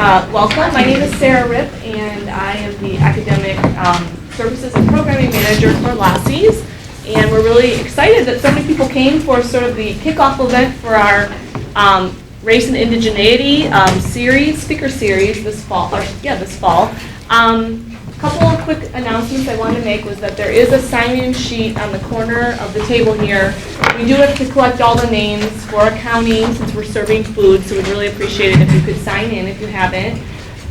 Welcome. My name is Sarah Ripp, and I am the Academic Services and Programming Manager for Lassie's. And we're really excited that so many people came for sort of the kickoff event for our Race and Indigeneity speaker series this fall. A couple of quick announcements I wanted to make was that there is a sign-in sheet on the corner of the table here. We do have to collect all the names for accounting since we're serving food, so we'd really appreciate it if you could sign in if you haven't.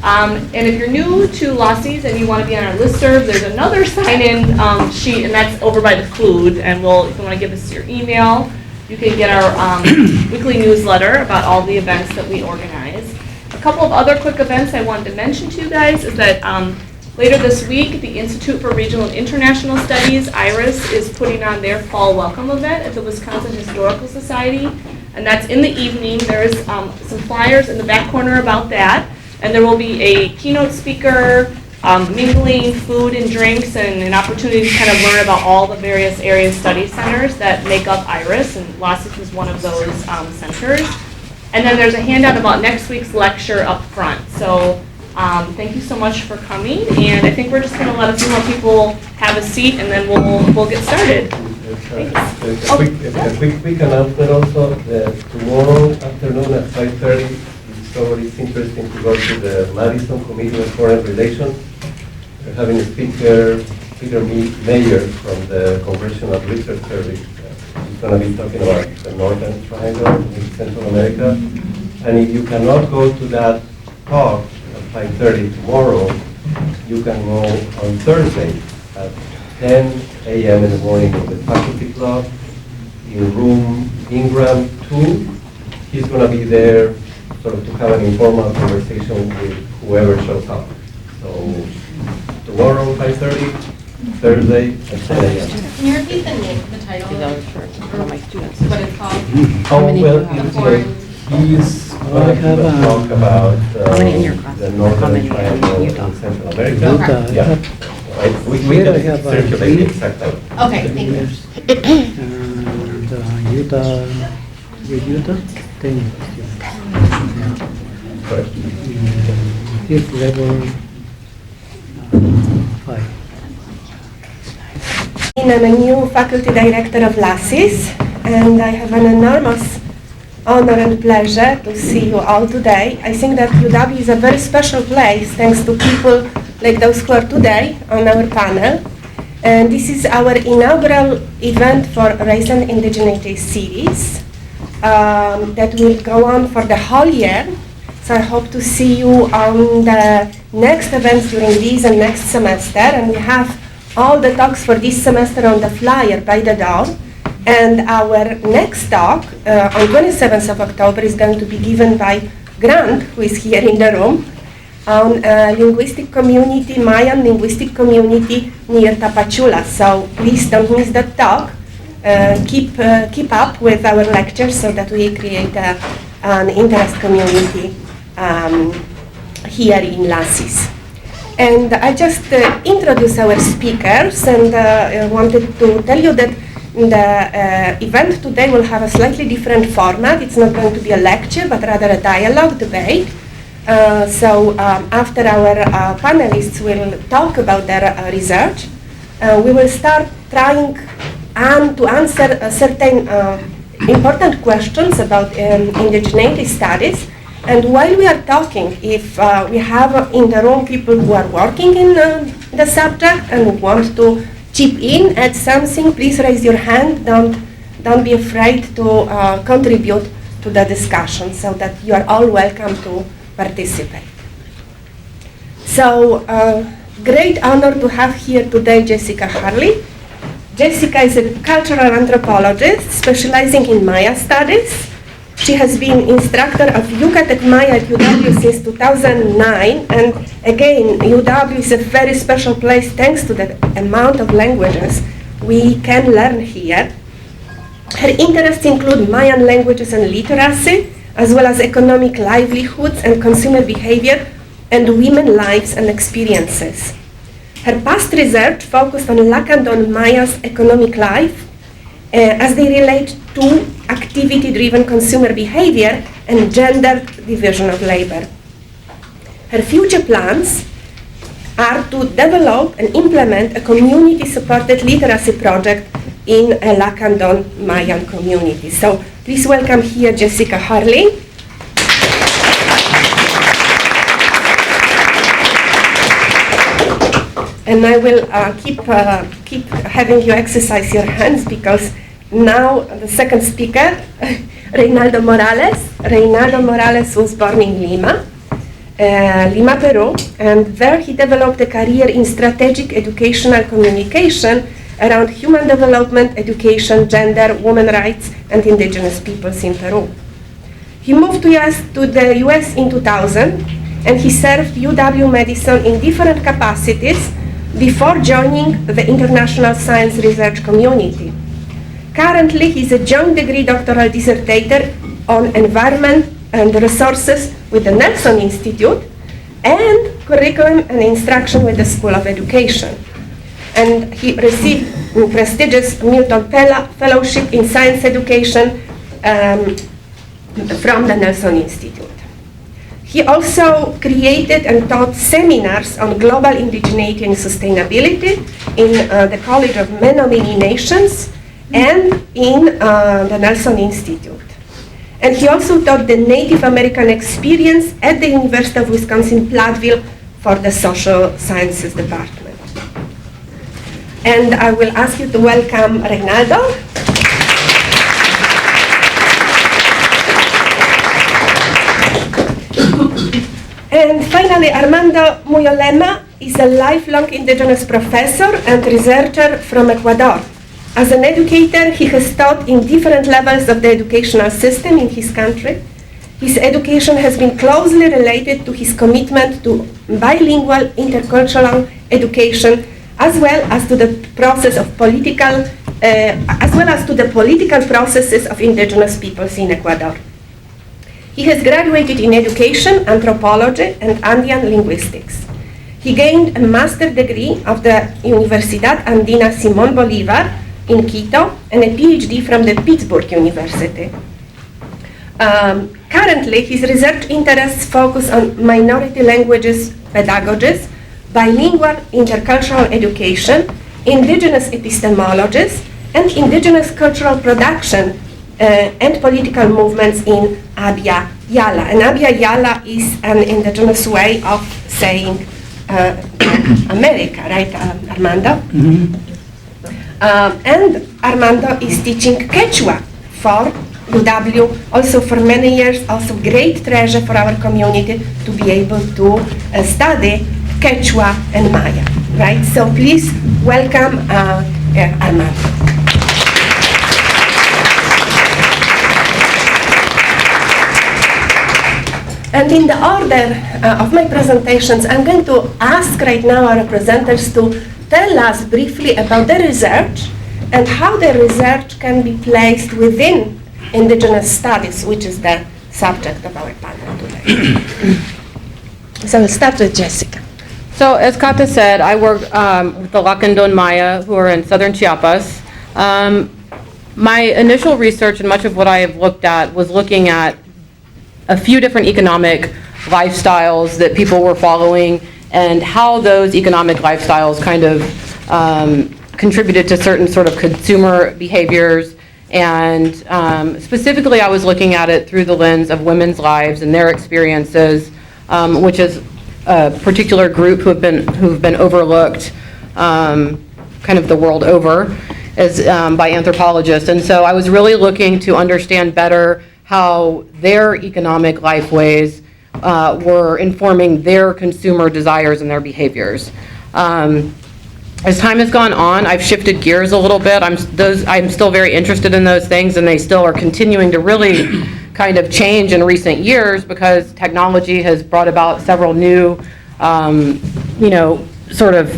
And if you're new to Lassie's and you want to be on our listserv, there's another sign-in sheet, and that's over by the food. And if you want to give us your email, you can get our weekly newsletter about all the events that we organize. A couple of other quick events I wanted to mention to you guys is that later this week, the Institute for Regional and International Studies, IRIS, is putting on their fall welcome event at the Wisconsin Historical Society, and that's in the evening. There is some flyers in the back corner about that, and there will be a keynote speaker, mingling food and drinks, and an opportunity to kind of learn about all the various area study centers that make up IRIS, and Lassie's is one of those centers. And then there's a handout about next week's lecture up front. So. Thank you so much for coming, and I think we're just going to let a few more people have a seat, and then we'll get started. A quick announcement also. Tomorrow afternoon at 5:30, it's always interesting to go to the Madison Committee on Foreign Relations. We're having a speaker mayor from the Congressional Research Service. He's going to be talking about the Northern Triangle in Central America. And if you cannot go to that talk, 5:30 tomorrow, you can go on Thursday at 10 a.m. in the morning at the Faculty Club in room Ingram 2. He's going to be there sort of to have an informal conversation with whoever shows up. So tomorrow 5:30, Thursday at 10 a.m. Can you repeat the name, the title? What it's called? He's going to talk about the Northern Triangle in Central America. Okay. Yeah. Right. We can circulate the exact title. Okay, thank you. Utah, 10. Correct. Fifth level, 5. I'm a new faculty director of Lassie's, and I have an enormous honor and pleasure to see you all today. I think that UW is a very special place thanks to people like those who are today on our panel. And this is our inaugural event for Race and Indigeneity series that will go on for the whole year. So I hope to see you on the next events during this and next semester. And we have all the talks for this semester on the flyer by the door. And our next talk on 27th of October is going to be given by Grant, who is here in the room, on linguistic community, Mayan linguistic community near Tapachula. So please don't miss that talk. Keep up with our lectures so that we create an interest community here in Lassie's. And I just introduced our speakers, and wanted to tell you that the event today will have a slightly different format. It's not going to be a lecture, but rather a dialogue debate. So after our panelists will talk about their research, we will start trying to answer certain important questions about indigeneity studies. And while we are talking, if we have in the room people who are working in the subject and want to chip in, add something, please raise your hand. Don't be afraid to contribute to the discussion, so that you are all welcome to participate. So, great honor to have here today Jessica Harley. Jessica is a cultural anthropologist specializing in Maya studies. She has been instructor of Yucatec Maya at UW since 2009, and again, UW is a very special place thanks to the amount of languages we can learn here. Her interests include Mayan languages and literacy, as well as economic livelihoods and consumer behavior, and women lives and experiences. Her past research focused on Lacandon Maya's economic life as they relate to activity-driven consumer behavior and gender division of labor. Her future plans are to develop and implement a community-supported literacy project in a Lacandon Mayan community. So please welcome here Jessica Harley. And I will keep having you exercise your hands, because now the second speaker, Reynaldo Morales. Reynaldo Morales was born in Lima, Peru, and there he developed a career in strategic educational communication around human development, education, gender, women rights, and indigenous peoples in Peru. He moved to the US in 2000, and he served UW-Madison in different capacities before joining the international science research community. Currently, he's a joint degree doctoral dissertator on environment and resources with the Nelson Institute and curriculum and instruction with the School of Education. And he received prestigious Milton Fellowship in Science Education from the Nelson Institute. He also created and taught seminars on global indigeneity and sustainability in the College of Menominee Nations and in the Nelson Institute. And he also taught the Native American experience at the University of Wisconsin-Platteville for the Social Sciences Department. And I will ask you to welcome Reynaldo. And finally, Armando Muyolema is a lifelong indigenous professor and researcher from Ecuador. As an educator, he has taught in different levels of the educational system in his country. His education has been closely related to his commitment to bilingual intercultural education, as well as to the process of political processes of indigenous peoples in Ecuador. He has graduated in education, anthropology, and Andean linguistics. He gained a master's degree of the Universidad Andina Simón Bolívar in Quito and a PhD from the Pittsburgh University. Currently, his research interests focus on minority languages pedagogies, bilingual intercultural education, indigenous epistemologies, and indigenous cultural production and political movements in Abya Yala. And Abya Yala is an indigenous way of saying America, right, Armando? Mm-hmm. And Armando is teaching Quechua for UW, also for many years, also great treasure for our community to be able to study Quechua and Maya, right? So please welcome Armando. And in the order of my presentations, I'm going to ask right now our presenters to tell us briefly about the research and how the research can be placed within indigenous studies, which is the subject of our panel today. So we'll start with Jessica. So as Kata said, I work with the Lacandon Maya, who are in southern Chiapas. My initial research and much of what I have looked at was looking at a few different economic lifestyles that people were following and how those economic lifestyles kind of contributed to certain sort of consumer behaviors. And specifically, I was looking at it through the lens of women's lives and their experiences, which is a particular group who've been overlooked kind of the world over as by anthropologists. And so I was really looking to understand better how their economic lifeways were informing their consumer desires and their behaviors. As time has gone on, I've shifted gears a little bit. I'm still very interested in those things, and they still are continuing to really kind of change in recent years because technology has brought about several new, sort of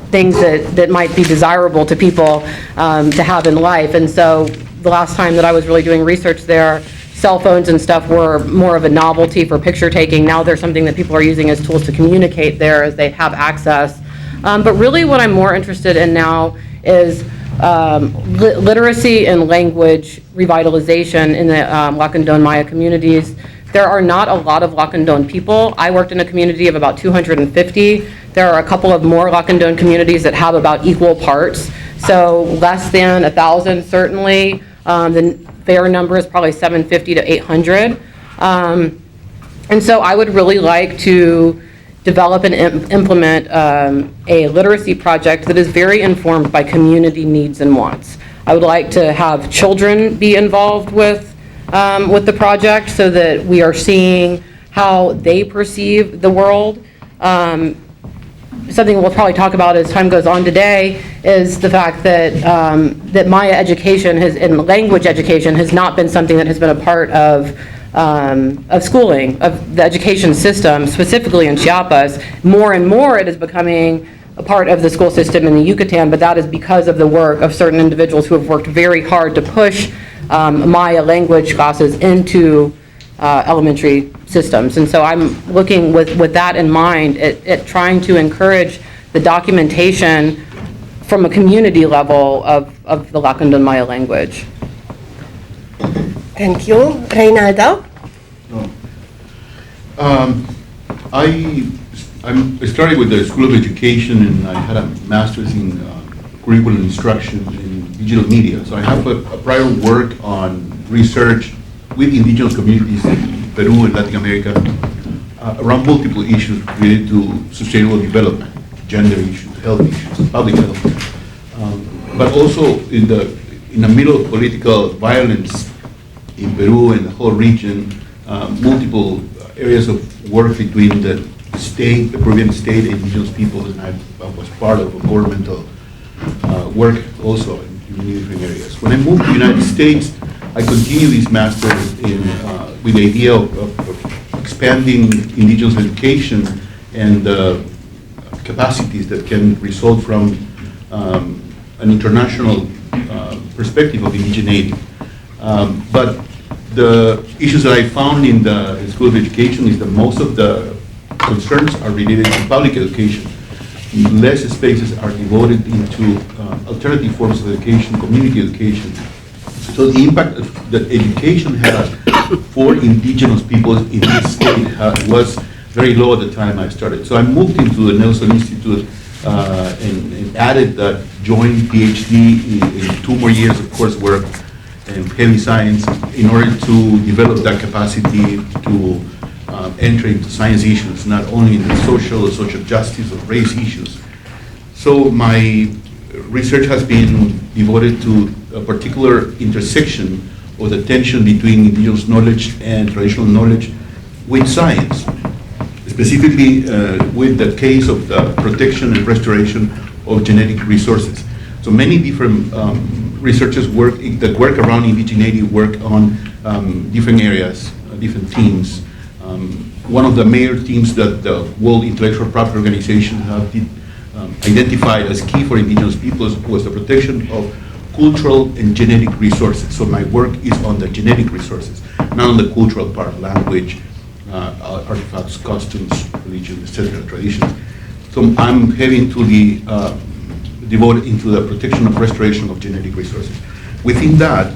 things that might be desirable to people to have in life. And so the last time that I was really doing research there, cell phones and stuff were more of a novelty for picture taking. Now they're something that people are using as tools to communicate there as they have access. But really what I'm more interested in now is literacy and language revitalization in the Lacandon Maya communities, There are not a lot of Lacandon people. I worked in a community of about 250. There are a couple of more Lacandon communities that have about equal parts. So less than 1,000 certainly. The fair number is probably 750 to 800. And so I would really like to develop and implement a literacy project that is very informed by community needs and wants. I would like to have children be involved with the project so that we are seeing how they perceive the world. Something we'll probably talk about as time goes on today is the fact that that Maya education and language education has not been something that has been a part of schooling, of the education system, specifically in Chiapas. More and more it is becoming a part of the school system in the Yucatan, but that is because of the work of certain individuals who have worked very hard to push Maya language classes into elementary systems. And so I'm looking with that in mind at trying to encourage the documentation from a community level of the Lacandon Maya language. Thank you. Reynaldo? I started with the School of Education, and I had a master's in curriculum instruction in digital media. So I have a prior work on research with indigenous communities in Peru and Latin America around multiple issues related to sustainable development, gender issues, health issues, public health, but also in the middle of political violence in Peru and the whole region, multiple areas of work between the state, the Peruvian state, and indigenous peoples, and I was part of a governmental work also in many different areas. When I moved to the United States, I continued this master's with the idea of expanding indigenous education and capacities that can result from an international perspective of indigeneity. But the issues that I found in the School of Education is that most of the concerns are related to public education. Less spaces are devoted into alternative forms of education, community education. So the impact that education has for indigenous peoples in this state was very low at the time I started. So I moved into the Nelson Institute and added that joint PhD in 2 more years of coursework and heavy science in order to develop that capacity to enter into science issues, not only in the social justice or race issues. So my research has been devoted to a particular intersection of the tension between indigenous knowledge and traditional knowledge with science, specifically with the case of the protection and restoration of genetic resources. So many different researchers that work around indigeneity work on different areas, different themes. One of the major themes that the World Intellectual Property Organization have identified as key for indigenous peoples was the protection of cultural and genetic resources. So my work is on the genetic resources, not on the cultural part, language, artifacts, costumes, religion, etc., traditions. So I'm heading to the devoted into the protection of restoration of genetic resources. Within that,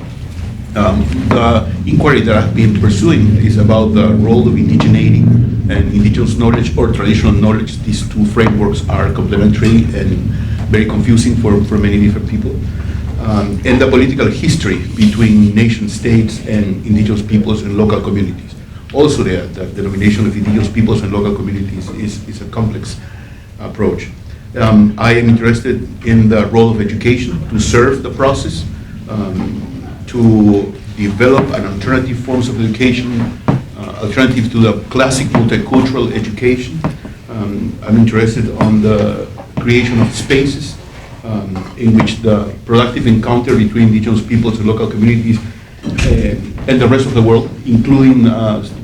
the inquiry that I've been pursuing is about the role of indigeneity and indigenous knowledge or traditional knowledge. These two frameworks are complementary and very confusing for many different people. And the political history between nation states and indigenous peoples and local communities. Also the denomination of indigenous peoples and local communities is a complex approach. I am interested in the role of education to serve the process, to develop an alternative forms of education, alternative to the classic multicultural education. I'm interested on the creation of spaces in which the productive encounter between indigenous peoples and local communities and the rest of the world, including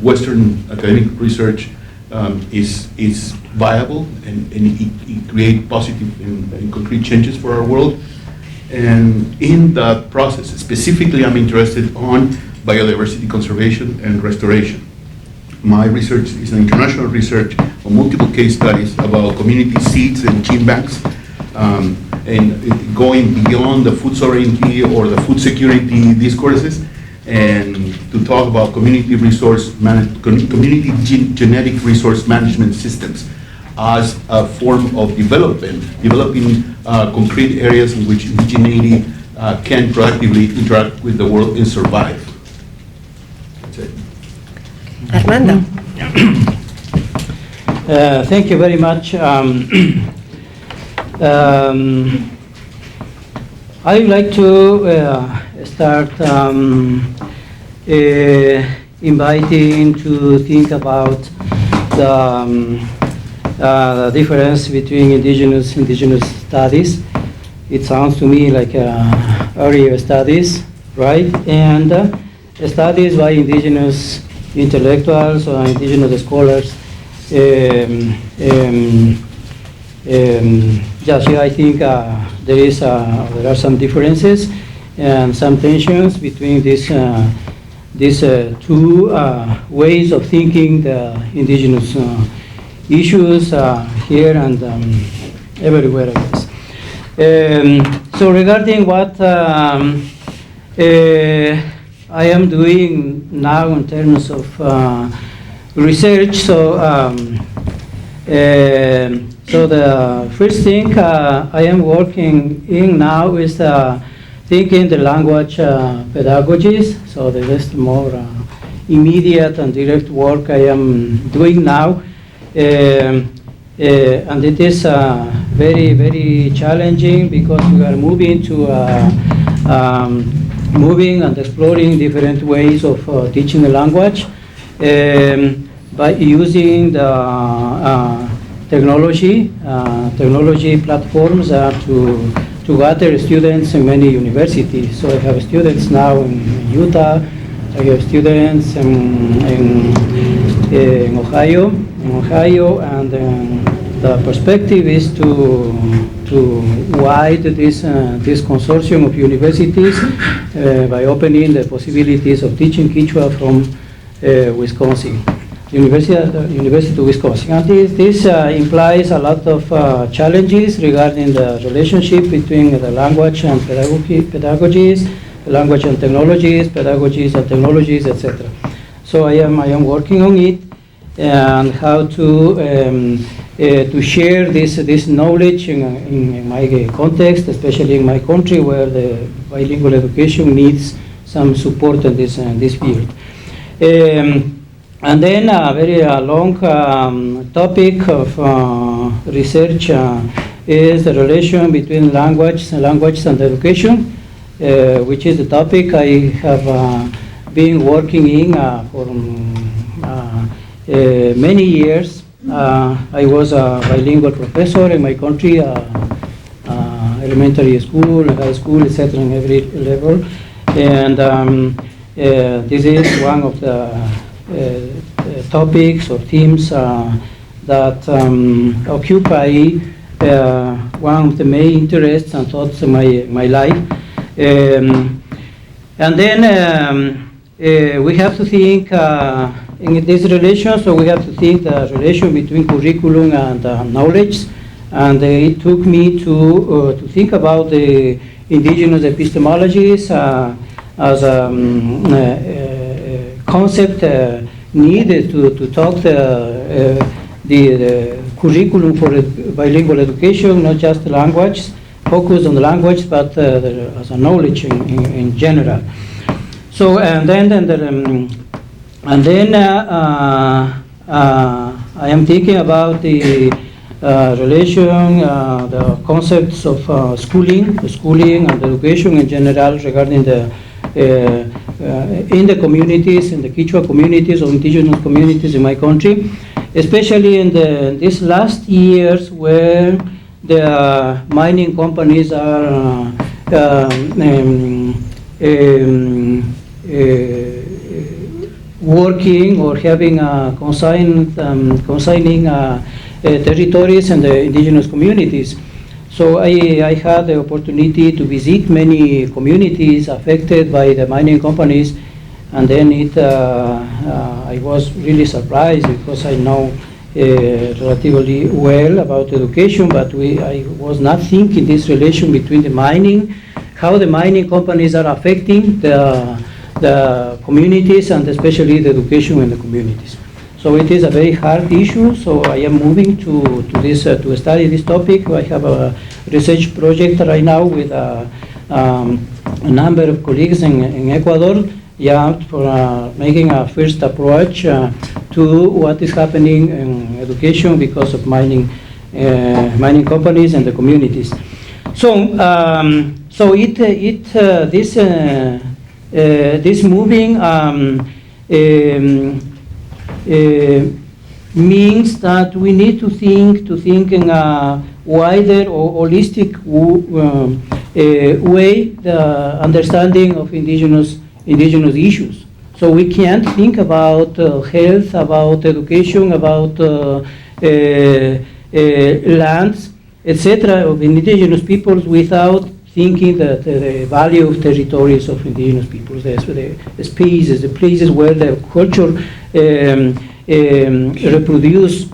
Western academic research, is viable and it creates positive and concrete changes for our world. And in that process, specifically, I'm interested on biodiversity conservation and restoration. My research is an international research on multiple case studies about community seeds and gene banks, and going beyond the food sovereignty or the food security discourses and to talk about community genetic resource management systems as a form of developing concrete areas in which indigeneity can proactively interact with the world and survive. That's it. Armando. Thank you very much. I would like to start inviting to think about the difference between indigenous studies. It sounds to me like area studies, right? And studies by indigenous intellectuals or indigenous scholars. Yes, I think there are some differences and some tensions between these two ways of thinking the indigenous issues here and everywhere, I guess. So regarding what I am doing now in terms of research, so the first thing I am working in now is thinking the language pedagogies. So the best more immediate and direct work I am doing now, and it is very, very challenging because we are moving to moving and exploring different ways of teaching the language by using the technology platforms to gather students in many universities. So I have students now in Utah, I have students in Ohio, and the perspective is to widen this consortium of universities by opening the possibilities of teaching Quechua from Wisconsin. University of Wisconsin. And this implies a lot of challenges regarding the relationship between the language and pedagogies, language and technologies, pedagogies and technologies, etc. So I am working on it and how to share this knowledge in my context, especially in my country where the bilingual education needs some support in this field. And then a very long topic of research is the relation between language and education, which is the topic I have been working in for many years. I was a bilingual professor in my country, elementary school, high school, etc., in every level. And this is one of the topics or themes that occupy one of the main interests and thoughts in my life. And then we have to think in this relation, so we have to think the relation between curriculum and knowledge. And it took me to think about the indigenous epistemologies as a concept needed to talk the curriculum for bilingual education, not just the language, focus on the language, but as a knowledge in general. So I am thinking about the relation, the concepts of schooling and education in general regarding the in the communities, in the Quechua communities or indigenous communities in my country, especially in these last years where the mining companies are working or having consigning territories in the indigenous communities. So I had the opportunity to visit many communities affected by the mining companies, and then I was really surprised because I know relatively well about education, but I was not thinking this relation between the mining, how the mining companies are affecting the the communities and especially the education in the communities. So it is a very hard issue, so I am moving to study this topic. I have a research project right now with a number of colleagues in Ecuador, for making a first approach to what is happening in education because of mining companies and the communities. So, this moving means that we need to think in a wider or holistic way the understanding of indigenous issues. So we can't think about health, about education, about lands, etc. of indigenous peoples without thinking that the value of territories of indigenous peoples, the spaces, the places where the culture reproduce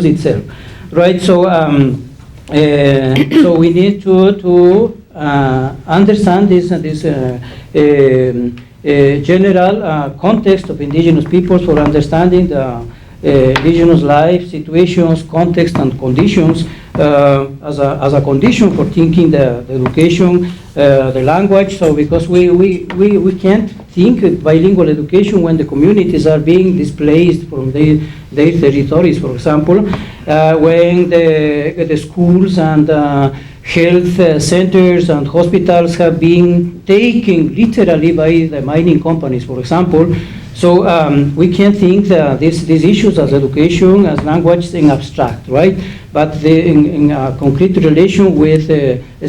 itself, right? So, so we need to understand this general context of indigenous peoples for understanding the indigenous life situations, context, and conditions as a condition for thinking the education, the language. So because we can't think bilingual education when the communities are being displaced from their territories, for example, when the schools and health centers and hospitals have been taken literally by the mining companies, for example. So we can't think these issues as education, as language in abstract, right? But in a concrete relation with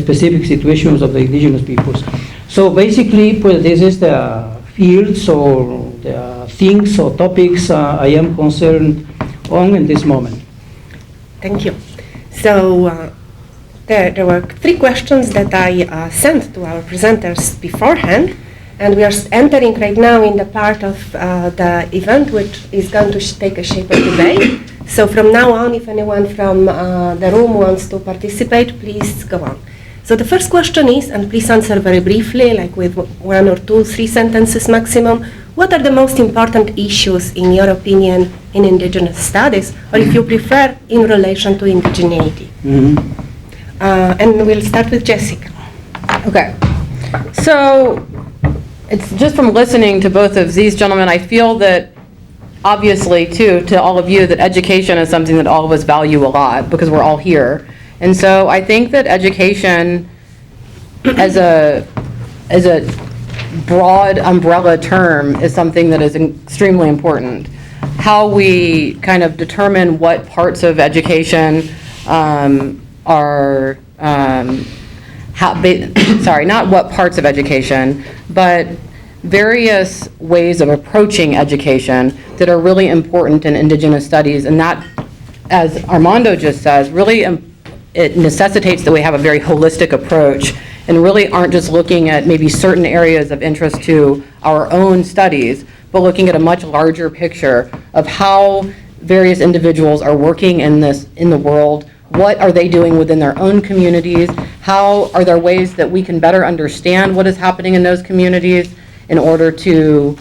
specific situations of the indigenous peoples. So basically, this is the fields or the things or topics I am concerned on in this moment. Thank you. So there were 3 questions that I sent to our presenters beforehand. And we are entering right now in the part of the event which is going to take a shape of debate. So from now on, if anyone from the room wants to participate, please go on. So the first question is, and please answer very briefly, like with 1 or 2, 3 sentences maximum, what are the most important issues, in your opinion, in indigenous studies, or if you prefer, in relation to indigeneity? And we'll start with Jessica. Okay. So it's just from listening to both of these gentlemen, I feel that obviously too, to all of you, that education is something that all of us value a lot because we're all here. And so I think that education as a broad umbrella term is something that is extremely important. How we kind of determine what parts of education are sorry, not what parts of education, but various ways of approaching education that are really important in Indigenous studies. And that, as Armando just says, really it necessitates that we have a very holistic approach and really aren't just looking at maybe certain areas of interest to our own studies, but looking at a much larger picture of how various individuals are working in the world. What are they doing within their own communities? How are there ways that we can better understand what is happening in those communities in order to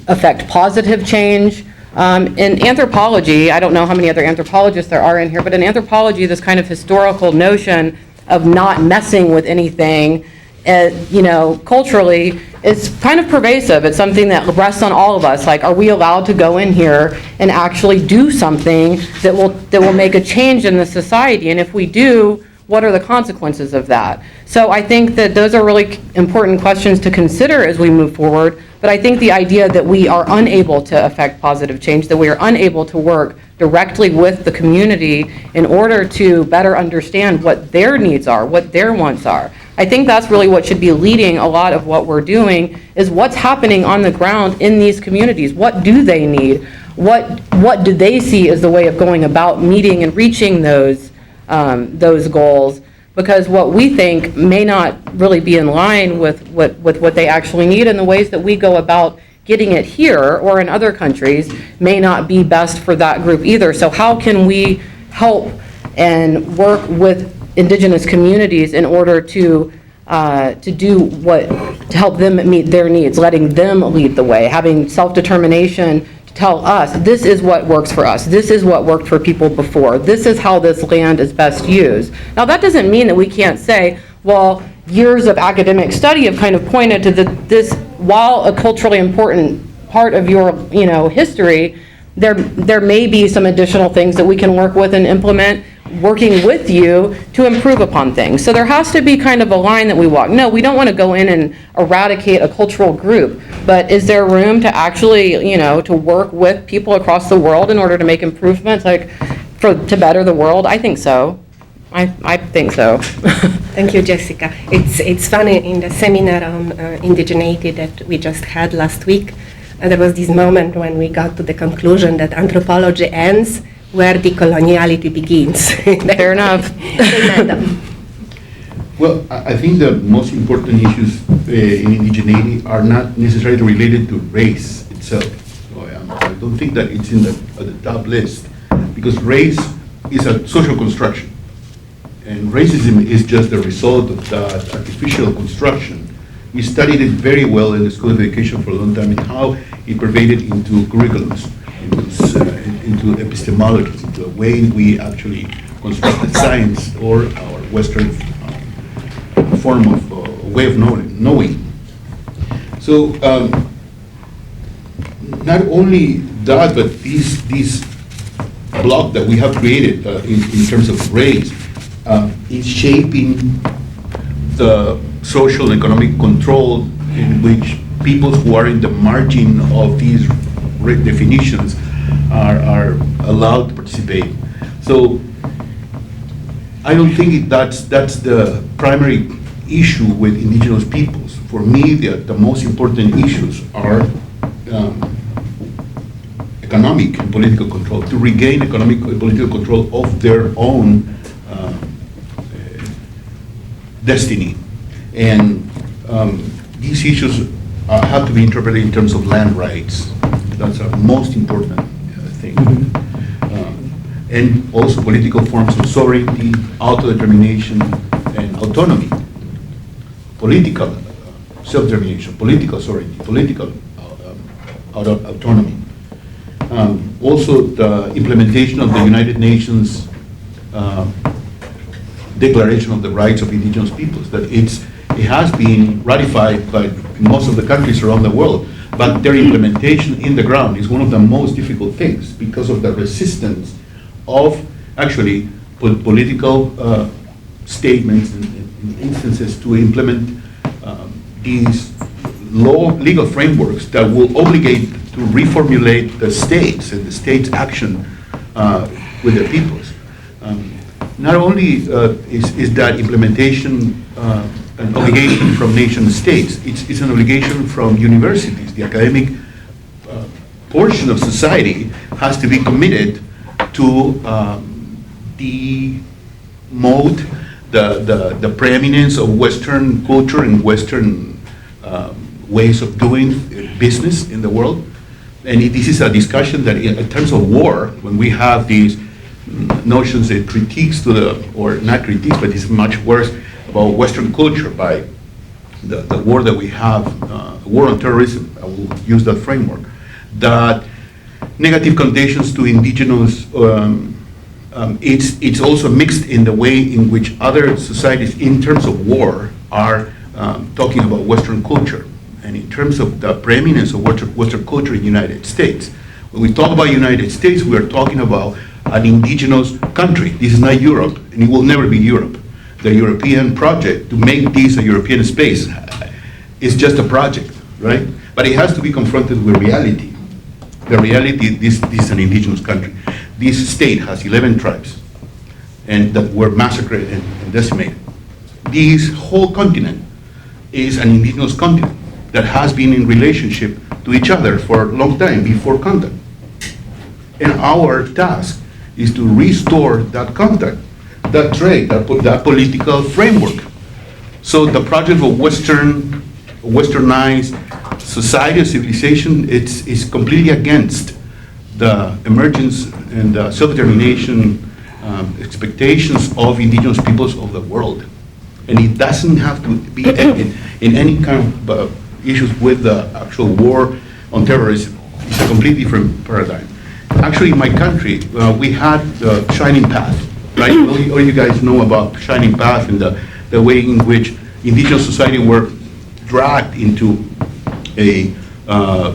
affect positive change? In anthropology, I don't know how many other anthropologists there are in here, but in anthropology, this kind of historical notion of not messing with anything, culturally, is kind of pervasive. It's something that rests on all of us. Like, are we allowed to go in here and actually do something that will make a change in the society? And if we do, what are the consequences of that? So I think that those are really important questions to consider as we move forward. But I think the idea that we are unable to affect positive change, that we are unable to work directly with the community in order to better understand what their needs are, what their wants are. I think that's really what should be leading a lot of what we're doing, is what's happening on the ground in these communities. What do they need? What do they see as the way of going about meeting and reaching those goals? Because what we think may not really be in line with what they actually need, and the ways that we go about getting it here or in other countries may not be best for that group either. So how can we help and work with Indigenous communities in order to to do what, to help them meet their needs, letting them lead the way, having self-determination to tell us, this is what works for us, this is what worked for people before, this is how this land is best used. Now, that doesn't mean that we can't say, well, years of academic study have kind of pointed to this, while a culturally important part of your, history, there may be some additional things that we can work with and implement, working with you to improve upon things. So there has to be kind of a line that we walk. No, we don't want to go in and eradicate a cultural group, but is there room to actually, to work with people across the world in order to make improvements, to better the world? I think so. I think so. Thank you, Jessica. It's funny, in the seminar on indigeneity that we just had last week, there was this moment when we got to the conclusion that anthropology ends where decoloniality begins. Fair enough. Well, I think the most important issues in indigeneity are not necessarily related to race itself. So, I don't think that it's in the top list, because race is a social construction, and racism is just the result of that artificial construction. We studied it very well in the School of Education for a long time, and how it pervaded into curriculums, into epistemology, into the way we actually constructed science or our Western form of way of knowing. So not only that, but these block that we have created in terms of race is shaping the social and economic control in which people who are in the margin of these definitions are allowed to participate. So I don't think that's the primary issue with indigenous peoples. For me, the most important issues are economic and political control, to regain economic and political control of their own destiny. And these issues have to be interpreted in terms of land rights. That's the most important thing. And also political forms of sovereignty, autodetermination, and autonomy. Political self-determination, political sovereignty, political autonomy. Also, the implementation of the United Nations Declaration of the Rights of Indigenous Peoples, that it has been ratified by most of the countries around the world, but their implementation in the ground is one of the most difficult things because of the resistance of actually political statements and instances to implement these legal frameworks that will obligate to reformulate the states and the state's action with their peoples. Not only is that implementation an obligation from nation states, it's an obligation from universities. The academic portion of society has to be committed to demote the preeminence of Western culture and Western ways of doing business in the world. And this is a discussion that in terms of war, when we have these notions that critiques to the, or not critiques, but it's much worse about Western culture by the war that we have, war on terrorism, I will use that framework, that negative connotations to indigenous, it's also mixed in the way in which other societies in terms of war are talking about Western culture. And in terms of the preeminence of Western culture in the United States, when we talk about United States, we are talking about an indigenous country. This is not Europe, and it will never be Europe. The European project to make this a European space is just a project, right? But it has to be confronted with reality. The reality, this is an indigenous country. This state has 11 tribes, and that were massacred and decimated. This whole continent is an indigenous continent that has been in relationship to each other for a long time before contact. And our task is to restore that contact, that trade, that political framework. So the project of westernized society, civilization, is completely against the emergence and the self-determination expectations of indigenous peoples of the world. And it doesn't have to be in any kind of issues with the actual war on terrorism. It's a completely different paradigm. Actually, in my country, we had the Shining Path, right? All you guys know about Shining Path and the way in which indigenous society were dragged into a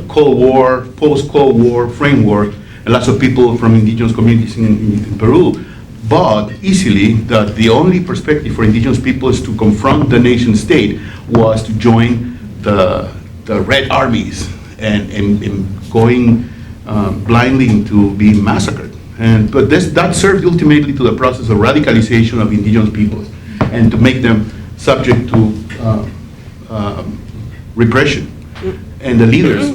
Cold War, post-Cold War framework, and lots of people from indigenous communities in Peru but easily that the only perspective for indigenous peoples to confront the nation state was to join the Red Armies and going blindly into being massacred. But that served ultimately to the process of radicalization of indigenous peoples and to make them subject to repression. And the leaders,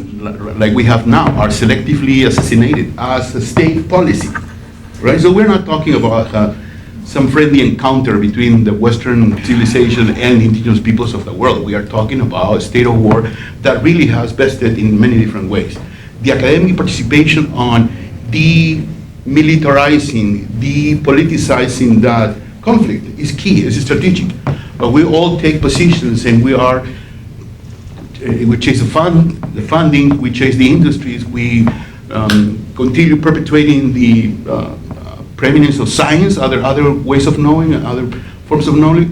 like we have now, are selectively assassinated as a state policy. Right? So we're not talking about some friendly encounter between the Western civilization and indigenous peoples of the world. We are talking about a state of war that really has vested in many different ways. The academic participation on demilitarizing, depoliticizing that conflict is key, is strategic. But we all take positions and we chase the funding, we chase the industries, we continue perpetuating the preeminence of science, other ways of knowing, other forms of knowledge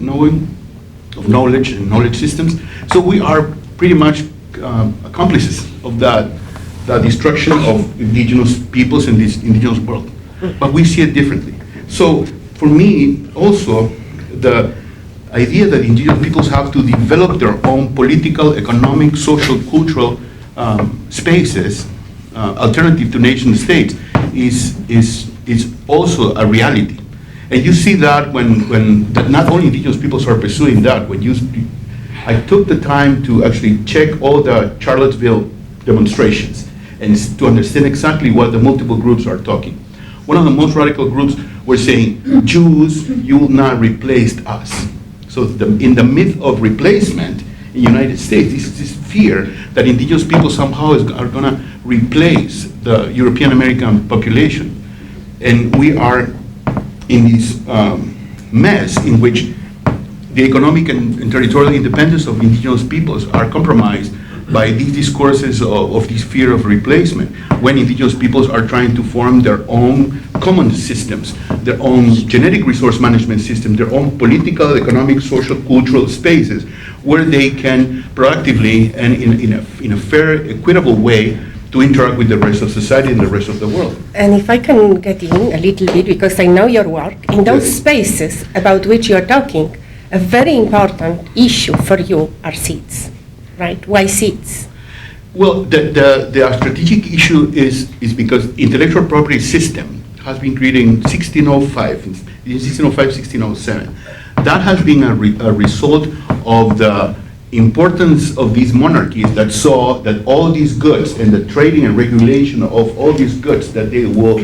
and knowledge systems. So we are pretty much accomplices of that destruction of indigenous peoples in this indigenous world. But we see it differently. So for me, also, the idea that indigenous peoples have to develop their own political, economic, social, cultural spaces, alternative to nation states, is also a reality. And you see that when that not only indigenous peoples are pursuing that. I took the time to actually check all the Charlottesville demonstrations and to understand exactly what the multiple groups are talking. One of the most radical groups were saying, Jews, you will not replace us. So in the myth of replacement in the United States, this fear that indigenous people somehow are going to replace the European American population. And we are in this mess in which the economic and territorial independence of indigenous peoples are compromised by these discourses of this fear of replacement, when indigenous peoples are trying to form their own common systems, their own genetic resource management system, their own political, economic, social, cultural spaces, where they can proactively and in a fair, equitable way to interact with the rest of society and the rest of the world. And if I can get in a little bit, because I know your work, in those spaces about which you're talking, a very important issue for you are seeds, right? Why seeds? Well, the strategic issue is because intellectual property system has been created in 1605, 1607. That has been a result of the importance of these monarchies that saw that all these goods and the trading and regulation of all these goods that they will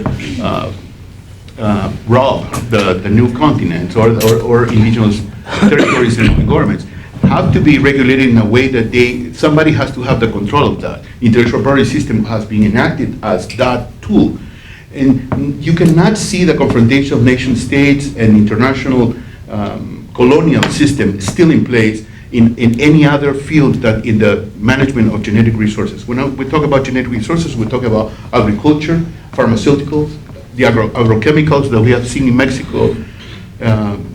rob the new continents or indigenous territories and governments have to be regulated in a way that somebody has to have the control of that. Intellectual property system has been enacted as that tool. And you cannot see the confrontation of nation states and international colonial system still in place in any other field than in the management of genetic resources. When we talk about genetic resources, we talk about agriculture, pharmaceuticals, the agrochemicals that we have seen in Mexico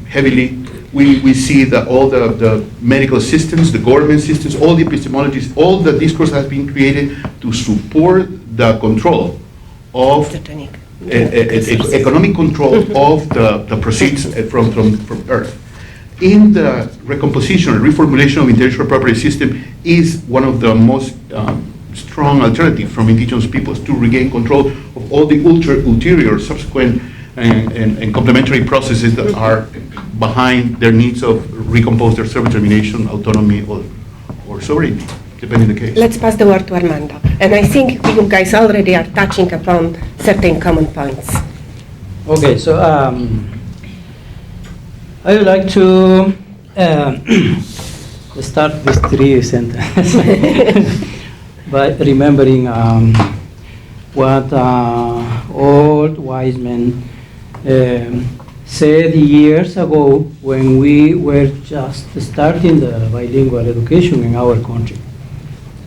heavily. We see that all the medical systems, the government systems, all the epistemologies, all the discourse has been created to support the control of economic control of the proceeds from Earth. In the recomposition or reformulation of intellectual property system is one of the most strong alternatives from indigenous peoples to regain control of all the ulterior, subsequent, and complementary processes that are behind their needs of recompose their self-determination, autonomy, or sovereignty, depending on the case. Let's pass the word to Armando. And I think you guys already are touching upon certain common points. Okay, so I would like to start with three sentences by remembering what old wise men said years ago when we were just starting the bilingual education in our country.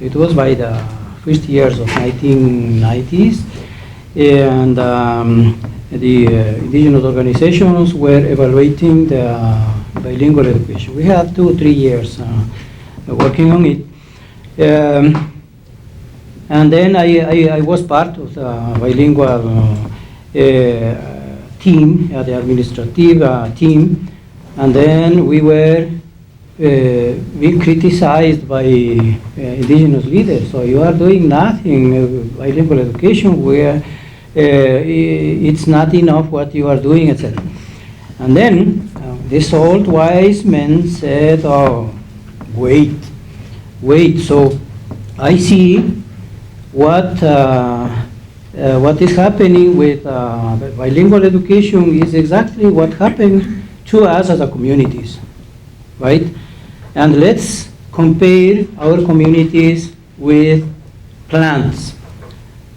It was by the first years of 1990s, and the indigenous organizations were evaluating the bilingual education. We had 2-3 years working on it. And then I was part of the bilingual team, the administrative team, and then we were being criticized by indigenous leaders. So you are doing nothing, bilingual education, where it's not enough what you are doing, etc. And then this old wise man said, oh, wait, so I see what is happening with bilingual education is exactly what happened to us as a communities, right? And let's compare our communities with plants.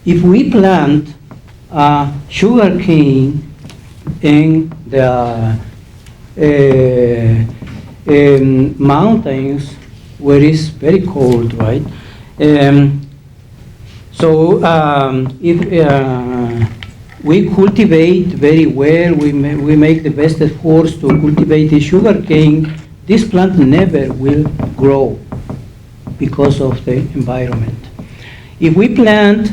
If we plant sugar cane in the mountains where it's very cold, right? So if we cultivate very well, we make the best efforts to cultivate the sugar cane, this plant never will grow because of the environment. If we plant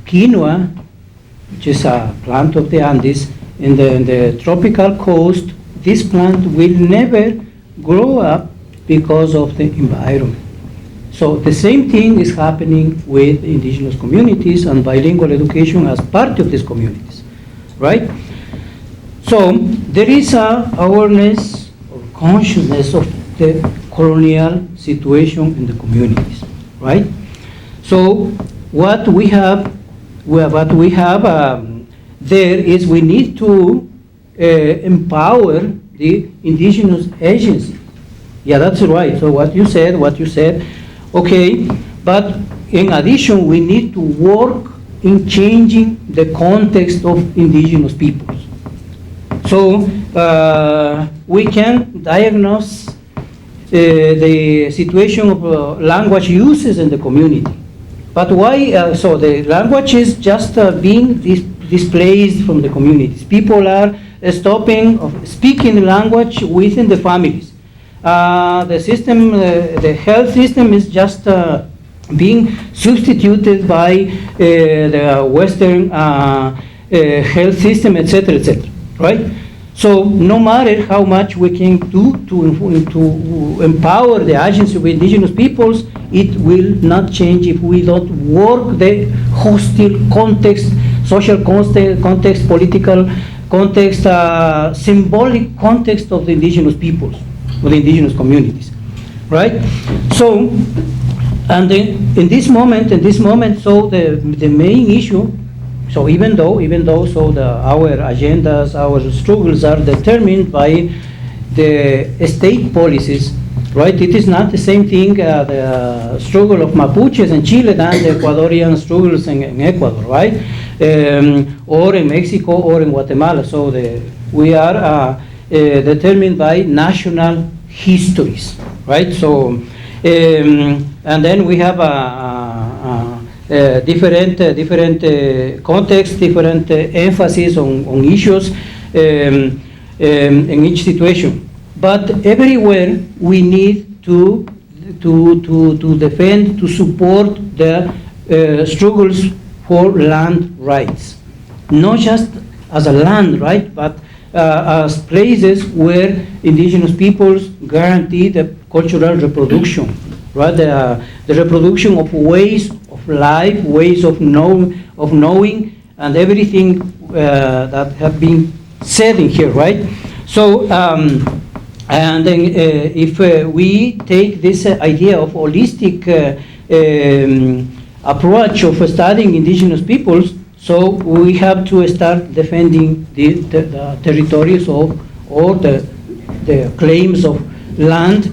quinoa, which is a plant of the Andes, in the tropical coast, this plant will never grow up because of the environment. So the same thing is happening with indigenous communities and bilingual education as part of these communities, right? So there is a awareness or consciousness of the colonial situation in the communities, right? So what we have there is we need to empower the indigenous agency. Yeah, that's right. So what you said, okay, but in addition, we need to work in changing the context of indigenous peoples. So we can diagnose the situation of language uses in the community. But why? So the language is just being displaced from the communities. People are stopping of speaking language within the families. The system, the health system is just being substituted by the Western health system, etc., etc., right? So no matter how much we can do to empower the agency of indigenous peoples, it will not change if we don't work the hostile context, social context, political context, symbolic context of the indigenous peoples, of the indigenous communities, right? So, and then in this moment, so the main issue. So even though so our agendas, our struggles are determined by the state policies, right? It is not the same thing the struggle of Mapuches in Chile than the Ecuadorian struggles in Ecuador, right? Or in Mexico or in Guatemala. So we are determined by national histories, right? So and then we have different context, different emphasis on issues in each situation. But everywhere we need to defend, to support the struggles for land rights, not just as a land right, but as places where indigenous peoples guarantee the cultural reproduction, right? The reproduction of ways of life, ways of knowing, and everything that have been said in here, right? So, and then if we take this idea of holistic approach of studying indigenous peoples, so we have to start defending the territories of, or the claims of land,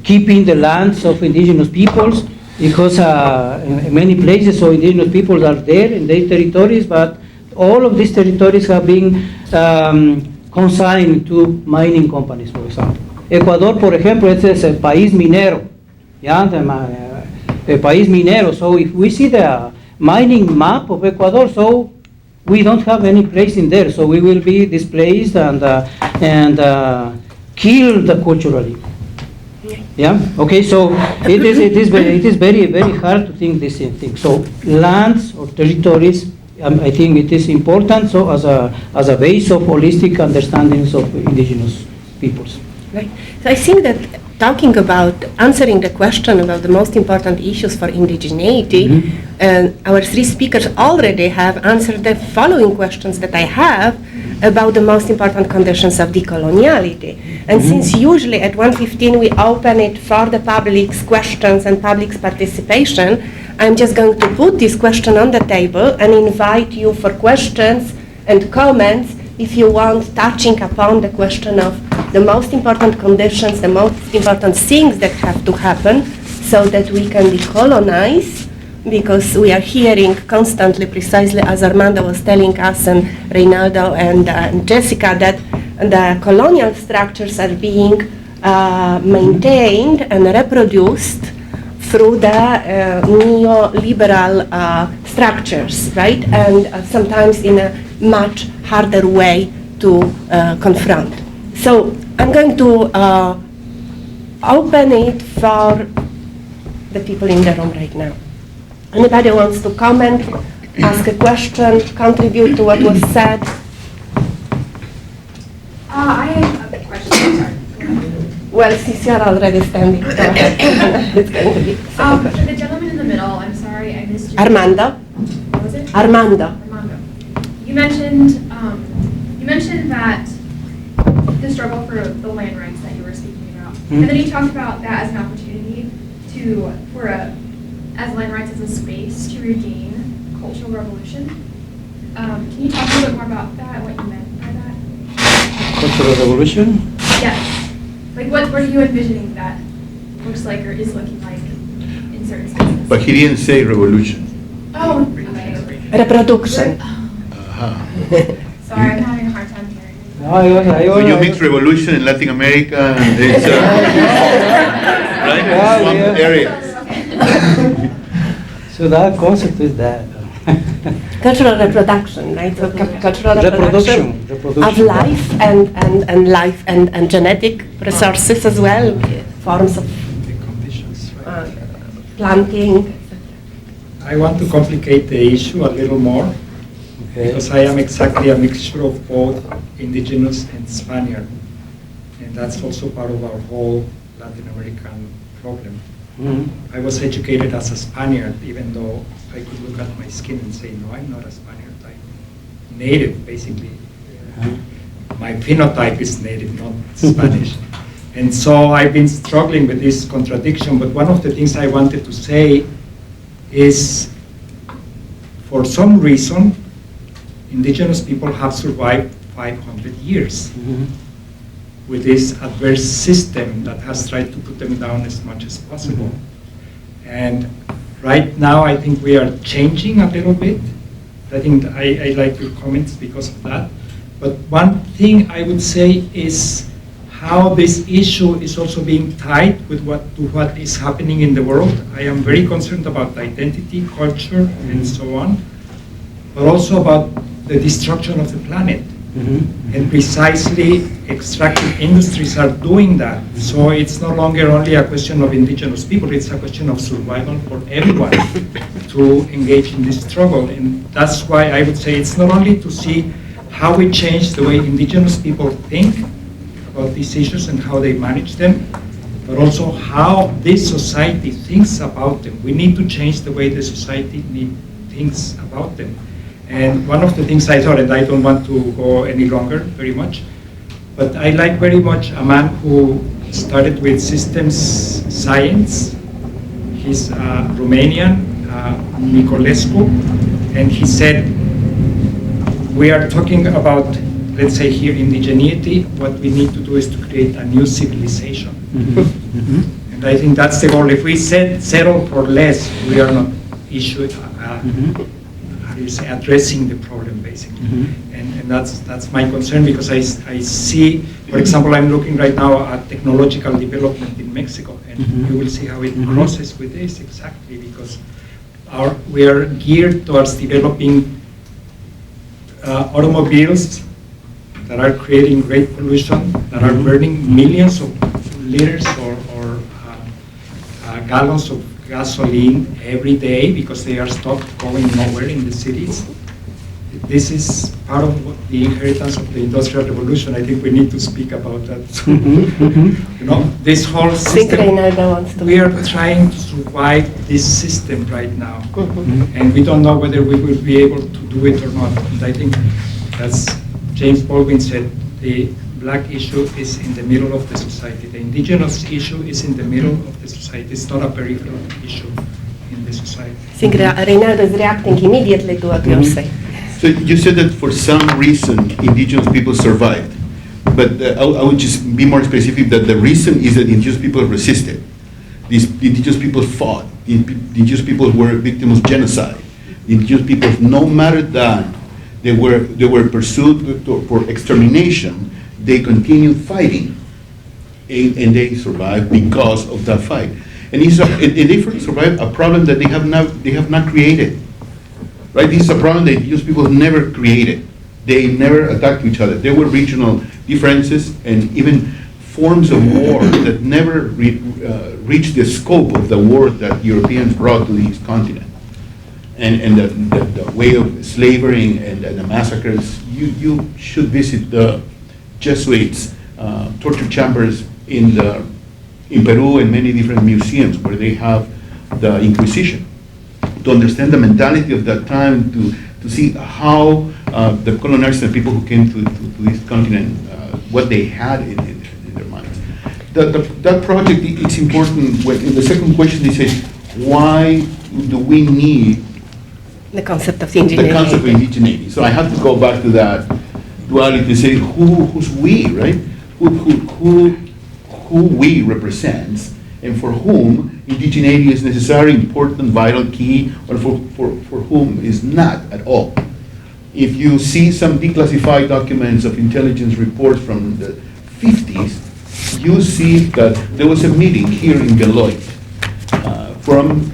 keeping the lands of indigenous peoples, because in many places, so indigenous people are there in their territories, but all of these territories have been consigned to mining companies, for example. Ecuador, por ejemplo, es el país minero, ¿ya? El país minero. So if we see the mining map of Ecuador, so we don't have any place in there, so we will be displaced and killed culturally. Yeah. Okay. So it is very hard to think this thing. So lands or territories, I think it is important. So as a base of holistic understandings of indigenous peoples. Right. So I think that talking about answering the question about the most important issues for indigeneity, our three speakers already have answered the following questions that I have about the most important conditions of decoloniality. And since usually at 1:15 we open it for the public's questions and public's participation, I'm just going to put this question on the table and invite you for questions and comments if you want, touching upon the question of the most important conditions, the most important things that have to happen so that we can decolonize, because we are hearing constantly, precisely as Armando was telling us, and Reynaldo and Jessica, that the colonial structures are being maintained and reproduced through the neoliberal structures, right? And sometimes in a much harder way to confront. So I'm going to open it for the people in the room right now. Anybody wants to comment, ask a question, contribute to what was said? I have a question. Sorry. Well, since you're already standing, go ahead. It's going to be the second For question. the gentleman in the middle, I'm sorry, I missed you. Armando? What was it? Armando. Armando. You mentioned that the struggle for the land rights that you were speaking about, and then you talked about that as an opportunity as land rights as a space to regain cultural revolution. Can you talk a little bit more about that, what you meant by that? Cultural revolution? Yes. Like, what are you envisioning that looks like or is looking like in certain spaces? But he didn't say revolution. Oh, okay. Reproduction. Sorry, I'm having a hard time hearing. When you mix revolution in Latin America, it's right? Yeah, Swamp yeah. areas. So that concept is that. Cultural reproduction, right? So cultural reproduction Reproduction. of life and life and genetic resources as well, forms of The conditions, right? planting. I want to complicate the issue a little more Okay. because I am exactly a mixture of both indigenous and Spaniard. And that's also part of our whole Latin American problem. Mhm. I was educated as a Spaniard, even though I could look at my skin and say, no, I'm not a Spaniard. I'm native, basically. My phenotype is native, not Spanish. And so I've been struggling with this contradiction, but one of the things I wanted to say is, for some reason, indigenous people have survived 500 years Mhm. with this adverse system that has tried to put them down as much as possible. And right now, I think we are changing a little bit. I think I like your comments because of that. But one thing I would say is how this issue is also being tied with what is happening in the world. I am very concerned about identity, culture, and so on, but also about the destruction of the planet. Mhm. And precisely extractive industries are doing that. So it's no longer only a question of indigenous people, it's a question of survival for everyone to engage in this struggle. And that's why I would say it's not only to see how we change the way indigenous people think about these issues and how they manage them, but also how this society thinks about them. We need to change the way the society thinks about them. And one of the things I thought, and I don't want to go any longer very much, but I like very much a man who started with systems science. He's Romanian, Nicolescu, and he said, we are talking about, let's say here, indigeneity. What we need to do is to create a new civilization. Mhm. Mhm. And I think that's the goal. If we settle for less, we are not how do you say, addressing the problem, basically. And that's my concern, because I see, for example, I'm looking right now at technological development in Mexico, and you will see how it crosses with this exactly, because we are geared towards developing automobiles that are creating great pollution, that are burning millions of liters or gallons of gasoline every day because they are stopped going nowhere in the cities. This is part of the inheritance of the Industrial Revolution. I think we need to speak about that. You know, this whole system, we are trying to survive this system right now. And we don't know whether we will be able to do it or not. And I think, as James Baldwin said, the black issue is in the middle of the society. The indigenous issue is in the middle of the society. It's not a peripheral issue in the society. I think Reynaldo is reacting immediately to what you're saying. So you said that for some reason indigenous people survived, but I would just be more specific that the reason is that indigenous people resisted. The indigenous people fought. The indigenous people were victims of genocide. The indigenous people, no matter that they were pursued for extermination, they continued fighting, and they survived because of that fight. And they survived a problem that they have not created. Right? This is a problem that indigenous people never created. They never attacked each other. There were regional differences and even forms of war that never reached the scope of the war that Europeans brought to this continent. And the way of slavery and the massacres, you should visit the Jesuits' torture chambers in Peru and many different museums where they have the Inquisition, to understand the mentality of that time, to see how the colonizers and people who came to this continent, what they had in their minds. That project, it's important. In the second question, they say, why do we need The concept of indigeneity. the concept of indigeneity? So I have to go back to that duality to say, who's we, right? Who we represents, and for whom indigeneity is necessary, important, vital, key, or for whom is not at all. If you see some declassified documents of intelligence reports from the 50s, you see that there was a meeting here in Beloit from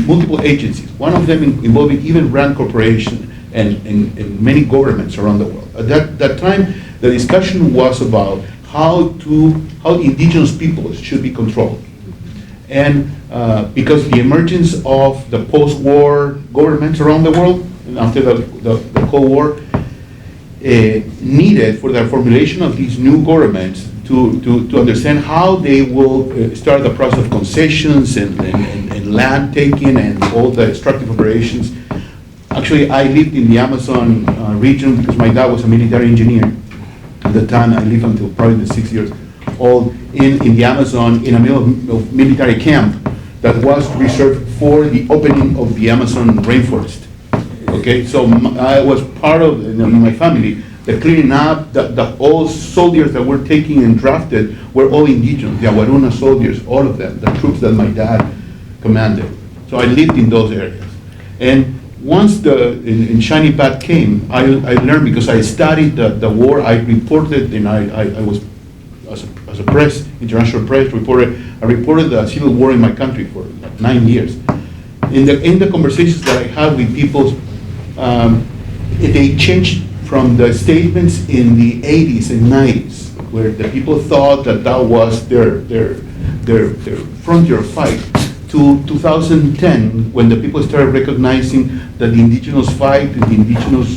multiple agencies, one of them involving even Rand Corporation and many governments around the world. At that time, the discussion was about how indigenous peoples should be controlled. And because the emergence of the post-war governments around the world, and after the Cold War, needed for the formulation of these new governments to understand how they will start the process of concessions and land taking and all the extractive operations. Actually, I lived in the Amazon region because my dad was a military engineer. At the time, I lived until probably the 6 years old in the Amazon, in the middle of military camp that was reserved for the opening of the Amazon rainforest. Okay, so I was part of, my family, the cleaning up, all soldiers that were taken and drafted were all indigenous, the Awaruna soldiers, all of them, the troops that my dad commanded. So I lived in those areas. And once in Shiny Path came, I learned, because I studied the war, I reported, and I was, as a press, international press reporter, I reported the civil war in my country for like 9 years. In the conversations that I had with people, they changed from the statements in the 80s and 90s, where the people thought that was their frontier fight, to 2010, when the people started recognizing that the indigenous fight and the indigenous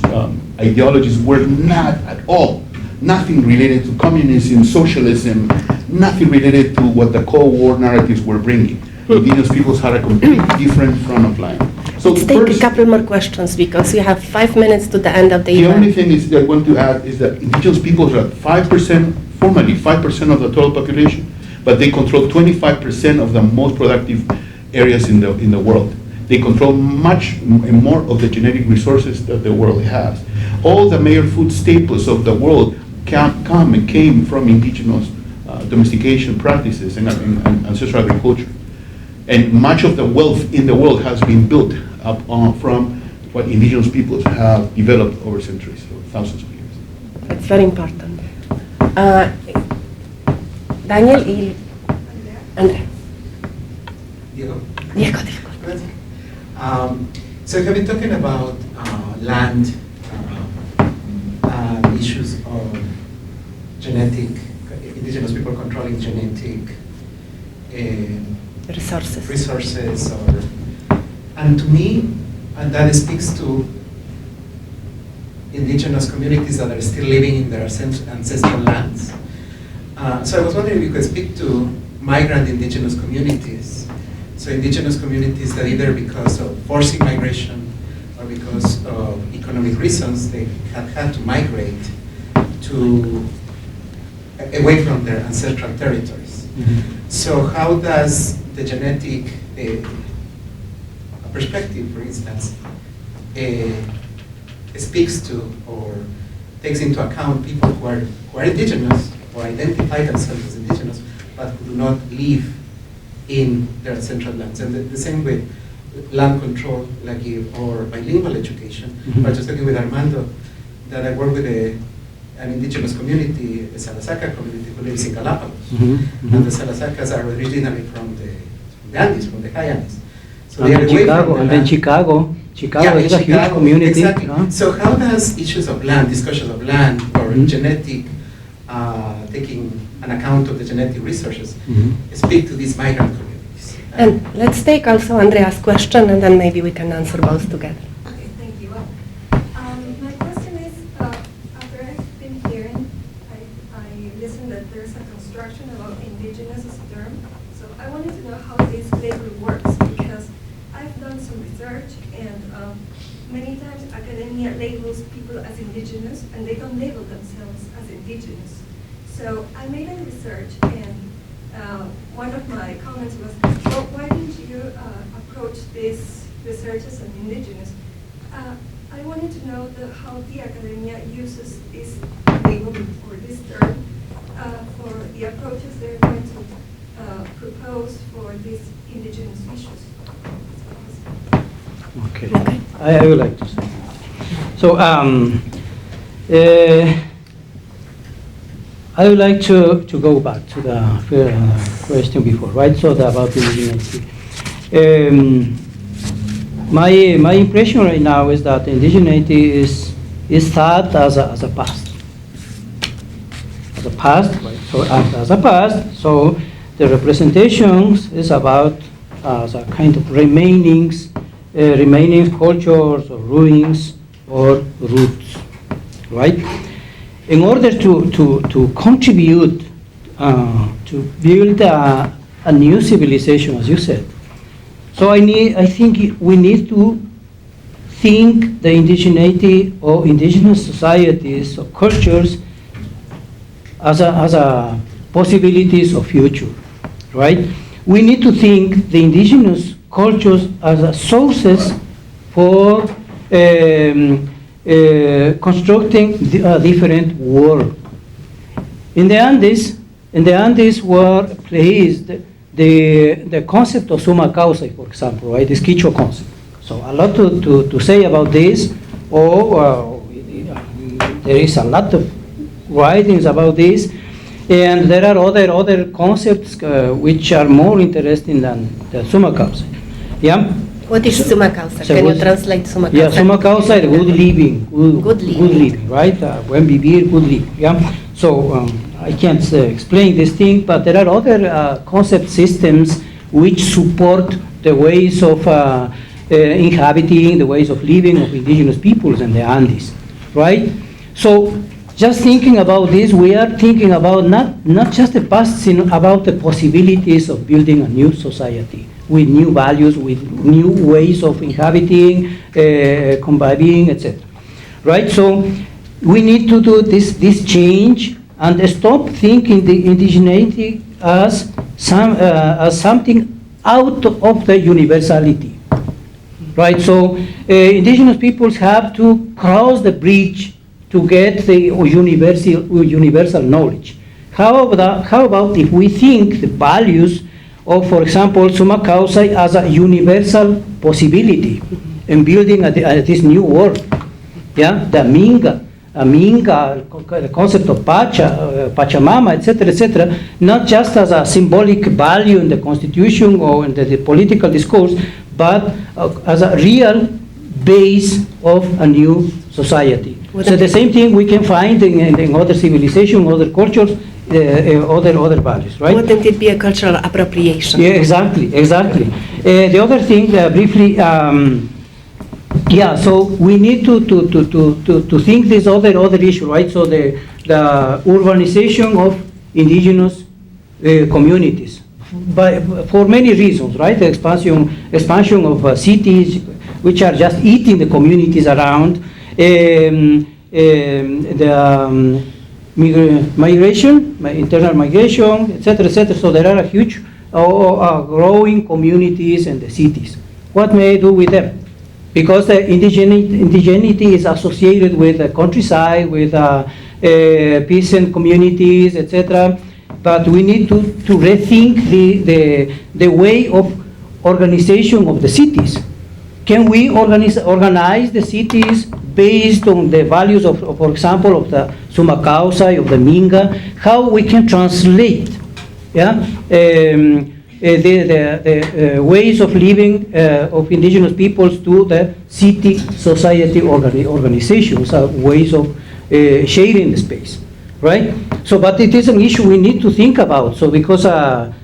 ideologies were not at all, nothing related to communism, socialism, nothing related to what the Cold War narratives were bringing. Indigenous peoples had a completely different front of line. So Let's take a couple more questions, because we have 5 minutes to the end of the The event. only thing is that I want to add is that indigenous peoples are 5%, formally 5% of the total population, but they control 25% of the most productive areas in the world. They control much more of the genetic resources that the world has. All the major food staples of the world came from indigenous domestication practices and ancestral agriculture. And much of the wealth in the world has been built up from what indigenous peoples have developed over centuries or thousands of years. That's very important. Daniel y Andrea. Diego. Diego. So you have been talking about land issues of genetic, indigenous people controlling genetic resources, and to me, and that speaks to indigenous communities that are still living in their ancestral lands. So I was wondering if you could speak to migrant indigenous communities. So indigenous communities that either because of forcing migration or because of economic reasons, they have had to migrate away from their ancestral territories. Mm-hmm. So how does the genetic perspective, for instance, speaks to or takes into account people who are indigenous or identify themselves as indigenous, but who do not live in their ancestral lands? And the same with land control, or bilingual education. Mm-hmm. I was just talking with Armando that I work with an indigenous community, the Salasaka community, who lives in Galapagos. Mm-hmm. And the Salasakas are originally from the Andes, from the high Andes. So And they are then away Chicago, from and the then land. Chicago Yeah, is in a huge Chicago, community. exactly. huh? So how does issues of land, discussions of land, or Mhm. genetic, taking an account of the genetic resources, Mhm. speak to these migrant communities? And let's take also Andrea's question, and then maybe we can answer both together. Okay, thank you. My question is, after I've been hearing, I listened that there's a construction about indigenous as a term. So I wanted to know how this label works, because I've done some research, and many times academia labels people as indigenous, and they don't label themselves as indigenous. So I made a research, and one of my comments was, well, why didn't you approach this research as an indigenous? I wanted to know how the academia uses this label or this term for the approaches they're going to propose for these indigenous issues. Okay, I would like to say. So, I would like to go back to the question before, right? So about indigeneity. My impression right now is that indigeneity is thought as a past. As a past, right? So as a past, so the representations is about as a kind of remaining cultures or ruins or roots, right? In order to contribute to build a new civilization, as you said. So I think we need to think the indigeneity or indigenous societies or cultures as a possibilities of future, right? We need to think the indigenous cultures as a sources for constructing a different world. In the Andes were placed the concept of summa causa, for example, right? This Quichua concept. So a lot to say about this, or there is a lot of writings about this, and there are other concepts which are more interesting than the summa causa. Yeah. What is summa causa? So Can you what- translate summa causa? Yeah, summa causa, good living, Good living. right? Buen vivir, good living. Yeah. So I can't explain this thing, but there are other concept systems which support the ways of inhabiting, the ways of living of indigenous peoples in the Andes, right? So just thinking about this, we are thinking about not just the past, about the possibilities of building a new society with new values, with new ways of inhabiting, conviving, etc. Right? So we need to do this change and stop thinking the indigeneity as something out of the universality. Right? So indigenous peoples have to cross the bridge to get the universal knowledge, How about if we think the values of, for example, summa causa as a universal possibility in building this new world? Yeah, the the concept of Pachamama, etc., not just as a symbolic value in the Constitution or in the political discourse, but as a real base of a new society. So the same thing we can find in other civilizations, other cultures, other values, right? Wouldn't it be a cultural appropriation? Yeah, exactly. The other thing, briefly, so we need to think this other issue, right? So the urbanization of indigenous communities, for many reasons, right? The expansion of cities, which are just eating the communities around, migration, internal migration, etc. So there are a huge growing communities in the cities. What may I do with them? Because the indigeneity is associated with the countryside, with peasant communities, etc. But we need to rethink the way of organization of the cities. Can we organize the cities based on the values of, for example, of the summa causa, of the Minga? How we can translate, the ways of living of indigenous peoples to the city society organizations, ways of sharing the space, right? So, but it is an issue we need to think about. So, because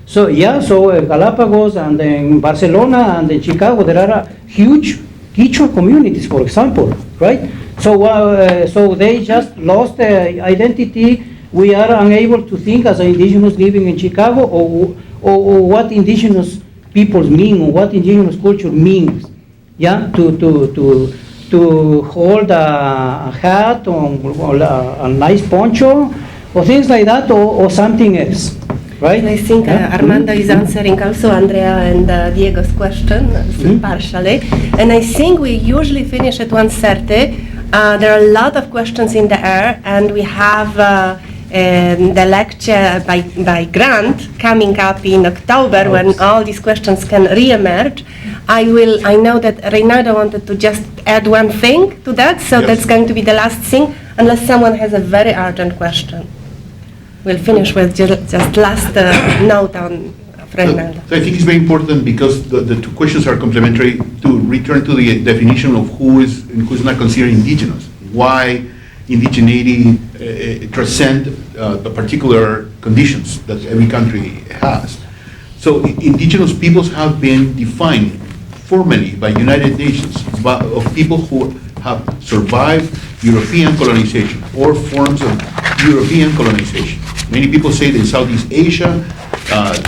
Galapagos and in Barcelona and in Chicago, there are huge Quichua communities, for example, right? So they just lost their identity. We are unable to think as indigenous living in Chicago or what indigenous peoples mean, or what indigenous culture means, to hold a hat or a nice poncho, or things like that, or something else, right? And I think Armando is answering also Andrea and Diego's question, partially. And I think we usually finish at 1:30. There are a lot of questions in the air, and we have the lecture by Grant coming up in October, when all these questions can re-emerge. I know that Reynaldo wanted to just add one thing to that, so that's going to be the last thing, unless someone has a very urgent question. We'll finish with just last note on Reynaldo. So I think it's very important, because the two questions are complementary, to return to the definition of who is and who's not considered indigenous. Why indigeneity transcend the particular conditions that every country has. So indigenous peoples have been defined formally by United Nations of people who have survived European colonization or forms of European colonization. Many people say that in Southeast Asia,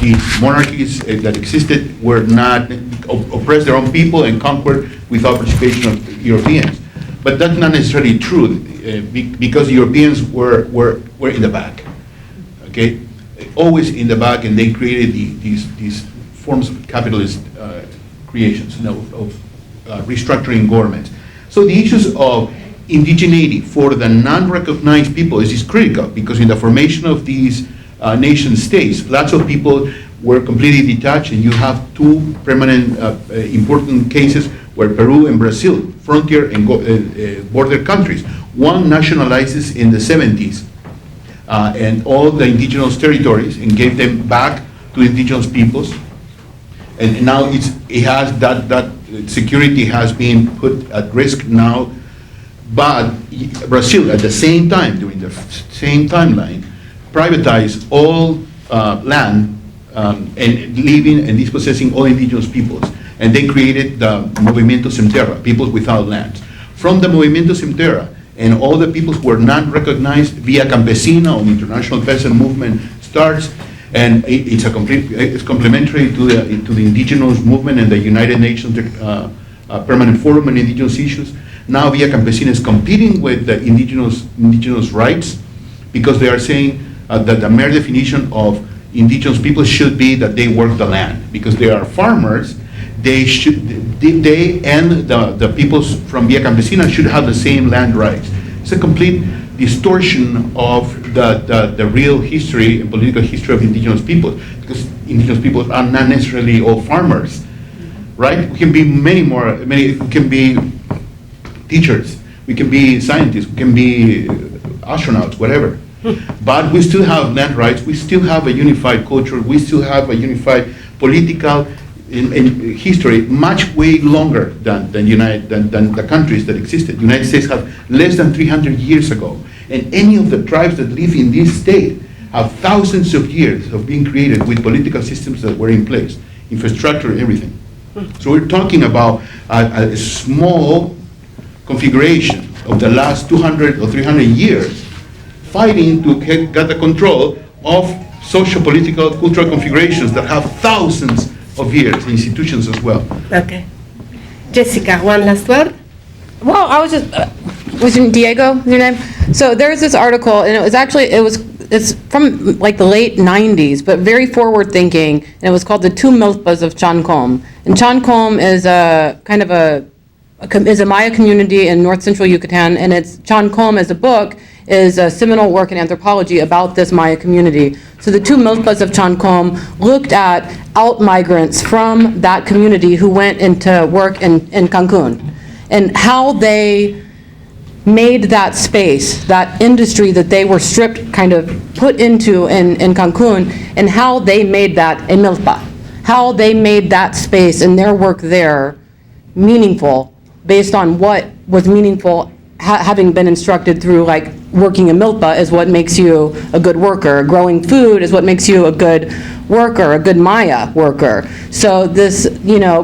the monarchies that existed were not oppressed their own people and conquered without participation of Europeans. But that's not necessarily true, because Europeans were in the back, okay? Always in the back, and they created these forms of capitalist creations, of restructuring governments. So the issues of indigeneity for the non-recognized people is critical, because in the formation of these nation states, lots of people were completely detached, and you have two permanent important cases where Peru and Brazil, frontier and border countries, one nationalizes in the 70s and all the indigenous territories and gave them back to indigenous peoples, and now it has that security has been put at risk now. But Brazil, at the same time, during the same timeline, privatized all land and leaving and dispossessing all indigenous peoples. And they created the Movimiento Sem Terra, peoples without lands. From the Movimiento Sem Terra, and all the peoples who were not recognized, Via Campesina, or the International Peasant Movement starts, and it's complementary to the indigenous movement and the United Nations Permanent Forum on Indigenous Issues. Now Via Campesina is competing with the indigenous rights, because they are saying that the mere definition of indigenous people should be that they work the land, because they are farmers. They and the peoples from Via Campesina should have the same land rights. It's a complete distortion of the real history and political history of indigenous people, because indigenous people are not necessarily all farmers, right? We can be we can be teachers, we can be scientists, we can be astronauts, whatever. But we still have land rights, we still have a unified culture, we still have a unified political in history, much way longer than the countries that existed. The United States have less than 300 years ago. And any of the tribes that live in this state have thousands of years of being created with political systems that were in place, infrastructure, everything. So we're talking about a small configuration of the last 200 or 300 years fighting to get the control of social, political, cultural configurations that have thousands of years, institutions as well. Okay. Jessica, one last word? Well, I was just, was your Diego, your name? So there's this article, and it's from like the late 90s, but very forward thinking, and it was called The Two Milpas of Chancom. And Chancom is a kind of a Maya community in north central Yucatan, and it's Chancom as a book is a seminal work in anthropology about this Maya community. So the Two Milpas of Chancom looked at out-migrants from that community who went into work in Cancun, and how they made that space, that industry that they were stripped, kind of put into in Cancun, and how they made that a milpa, how they made that space and their work there meaningful based on what was meaningful, having been instructed through like working a milpa is what makes you a good worker. Growing food is what makes you a good worker, a good Maya worker. So this,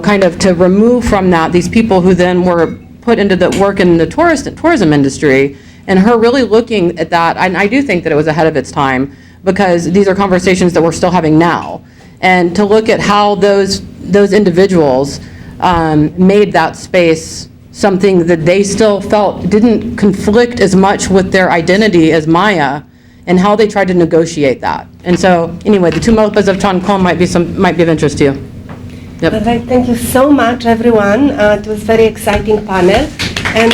kind of to remove from that these people who then were put into the work in the tourism industry, and her really looking at that, and I do think that it was ahead of its time, because these are conversations that we're still having now, and to look at how those individuals made that space something that they still felt didn't conflict as much with their identity as Maya, and how they tried to negotiate that. And so, anyway, the Two Milpas of Chancom might be of interest to you. Yep. All right, thank you so much, everyone. It was a very exciting panel, and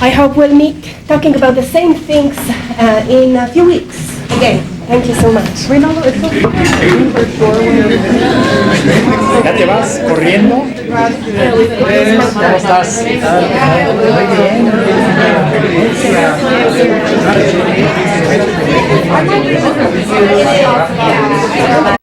I hope we'll meet talking about the same things in a few weeks. Again, thank you so much. ¿Ya te vas corriendo? ¿Cómo estás? Muy bien.